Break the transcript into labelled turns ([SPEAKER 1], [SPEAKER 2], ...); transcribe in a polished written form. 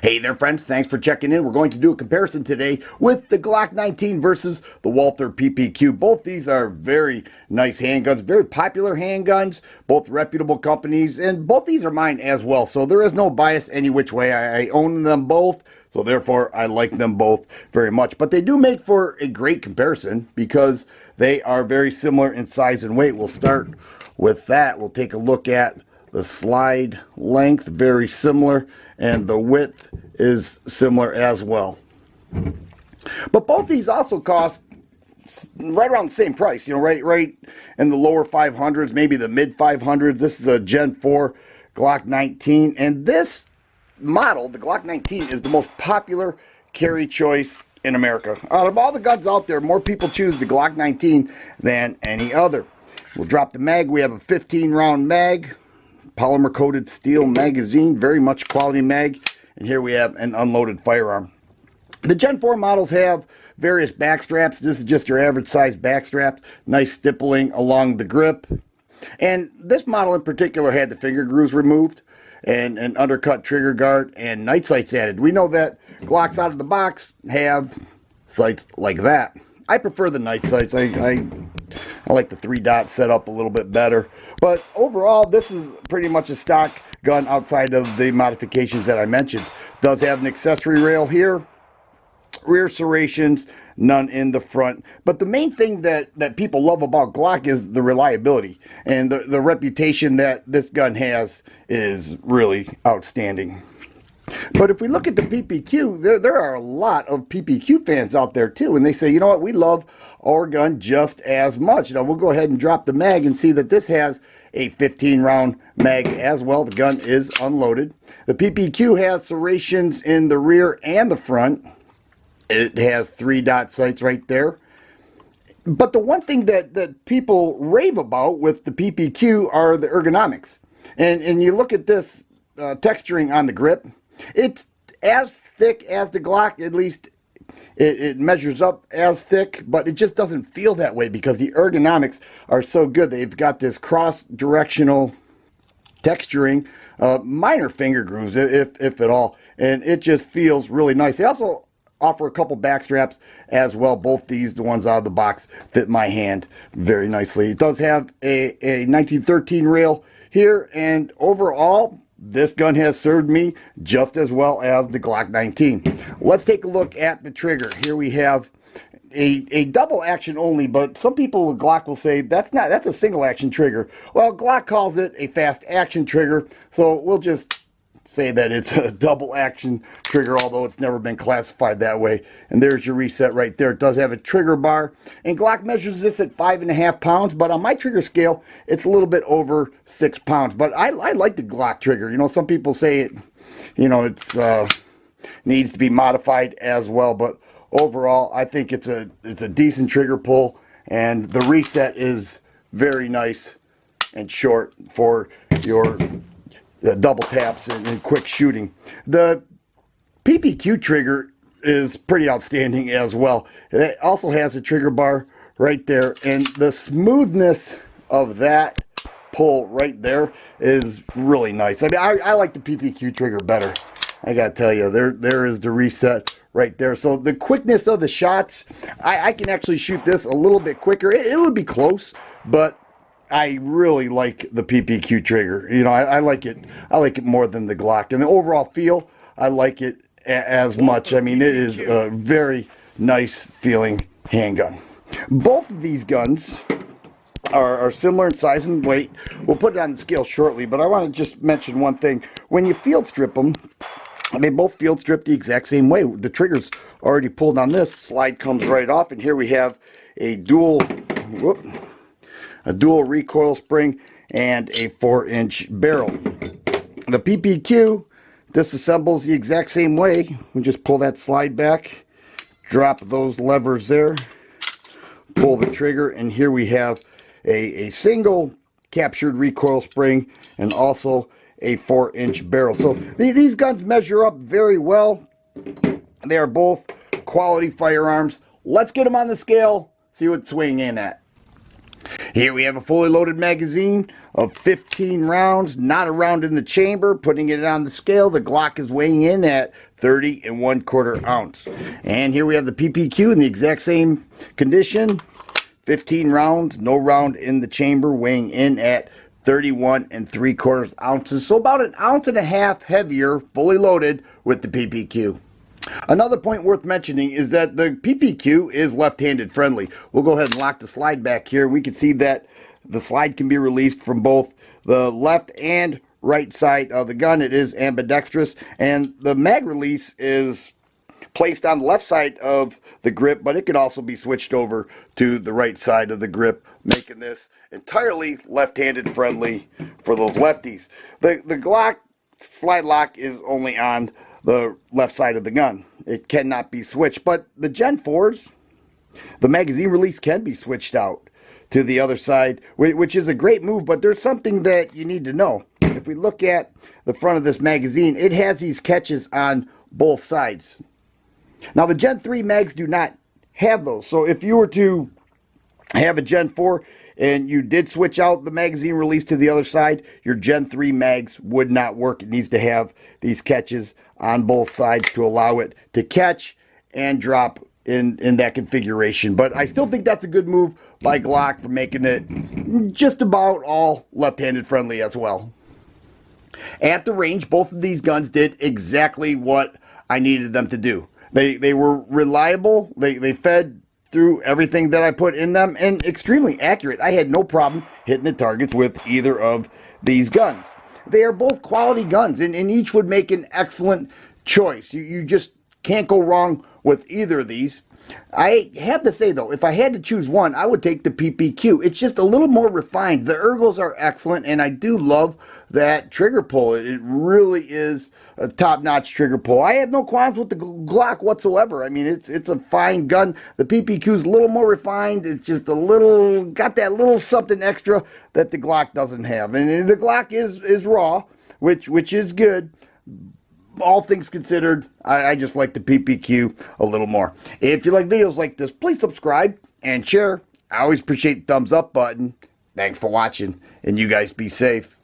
[SPEAKER 1] Hey there friends, thanks for checking in. We're going to do a comparison today with the Glock 19 versus the Walther PPQ. Both these are very nice handguns, very popular handguns, both reputable companies, and both these are mine as well. So there is no bias any which way. I own them both, so therefore I like them both very much. But they do make for a great comparison because they are very similar in size and weight. We'll start with that. We'll take a look at the slide length, very similar, and the width is similar as well. But both these also cost right around the same price, you know, right in the lower 500s, maybe the mid 500s. This is a Gen 4 Glock 19, and this model, the Glock 19, is the most popular carry choice in America. Out of all the guns out there, more people choose the Glock 19 than any other. We'll drop the mag. We have a 15 round mag, polymer coated steel magazine, very much quality mag, and here we have an unloaded firearm. The Gen 4 models have various back straps. This is just your average size back straps, nice stippling along the grip, and this model in particular had the finger grooves removed and an undercut trigger guard and night sights added. We know that Glocks out of the box have sights like that. I prefer the night sights. I like the 3-dot setup a little bit better. But overall, this is pretty much a stock gun outside of the modifications that I mentioned. Does have an accessory rail here, rear serrations, none in the front. But the main thing that people love about Glock is the reliability. And the reputation that this gun has is really outstanding. But if we look at the PPQ, there are a lot of PPQ fans out there too, and they say, you know what, we love our gun just as much. Now we'll go ahead and drop the mag and see that this has a 15 round mag as well. The gun is unloaded. The PPQ has serrations in the rear and the front. It has 3-dot sights right there. But the one thing that people rave about with the PPQ are the ergonomics. And you look at this texturing on the grip. It's as thick as the Glock, at least it measures up as thick, but it just doesn't feel that way because the ergonomics are so good. They've got this cross-directional texturing, minor finger grooves, if at all, and it just feels really nice. They also offer a couple back straps as well. Both these, the ones out of the box, fit my hand very nicely. It does have a 1913 rail here, and overall, this gun has served me just as well as the Glock 19. Let's take a look at the trigger. Here we have a double action only, but some people with Glock will say that's a single action trigger. Well, Glock calls it a fast action trigger, so we'll just say that it's a double action trigger, although it's never been classified that way. And there's your reset right there. It does have a trigger bar, and Glock measures this at 5.5 pounds, but on my trigger scale it's a little bit over 6 pounds. But I like the Glock trigger. You know, some people say it, you know, it's needs to be modified as well, but overall I think it's a decent trigger pull, and the reset is very nice and short for your double taps and quick shooting. The PPQ trigger is pretty outstanding as well. It also has a trigger bar right there, and the smoothness of that pull right there is really nice. I mean, I like the PPQ trigger better. I gotta tell you, there is the reset right there. So the quickness of the shots, I can actually shoot this a little bit quicker. It would be close, but I really like the PPQ trigger. You know, I like it more than the Glock. And the overall feel, I like it as much. I mean, it is a very nice feeling handgun. Both of these guns are similar in size and weight. We'll put it on the scale shortly, but I want to just mention one thing. When you field strip them, they both field strip the exact same way. The trigger's already pulled on this. Slide comes right off, and here we have a dual recoil spring and a 4-inch barrel. The PPQ disassembles the exact same way. We just pull that slide back, drop those levers there, pull the trigger, and here we have a single captured recoil spring and also a 4-inch barrel. So these guns measure up very well. They are both quality firearms. Let's get them on the scale, see what it's weighing in at. Here we have a fully loaded magazine of 15 rounds, not a round in the chamber. Putting it on the scale, the Glock is weighing in at 30 1/4 ounce. And here we have the PPQ in the exact same condition. 15 rounds, no round in the chamber, weighing in at 31 3/4 ounces. So about 1.5 ounces heavier, fully loaded with the PPQ. Another point worth mentioning is that the PPQ is left-handed friendly. We'll go ahead and lock the slide back here. We can see that the slide can be released from both the left and right side of the gun. It is ambidextrous, and the mag release is placed on the left side of the grip, but it can also be switched over to the right side of the grip, making this entirely left-handed friendly for those lefties. The Glock slide lock is only on the left side of the gun. It cannot be switched, but the Gen 4s, the magazine release can be switched out to the other side, which is a great move, but there's something that you need to know. If we look at the front of this magazine, it has these catches on both sides. Now the Gen 3 mags do not have those, so if you were to have a Gen 4 and you did switch out the magazine release to the other side, your Gen 3 mags would not work. It needs to have these catches on both sides to allow it to catch and drop in that configuration. But I still think that's a good move by Glock for making it just about all left-handed friendly as well. At the range, both of these guns did exactly what I needed them to do. They were reliable. They fed through everything that I put in them, and extremely accurate. I had no problem hitting the targets with either of these guns. They are both quality guns, and each would make an excellent choice. You just can't go wrong with either of these. I have to say, though, if I had to choose one, I would take the PPQ. It's just a little more refined. The ergos are excellent, and I do love that trigger pull. It really is a top-notch trigger pull. I have no qualms with the Glock whatsoever. I mean, it's a fine gun. The PPQ is a little more refined. It's just a little, got that little something extra that the Glock doesn't have. And the Glock is raw, which is good. All things considered, I just like the PPQ a little more. If you like videos like this, please subscribe and share. I always appreciate the thumbs up button. Thanks for watching, and you guys be safe.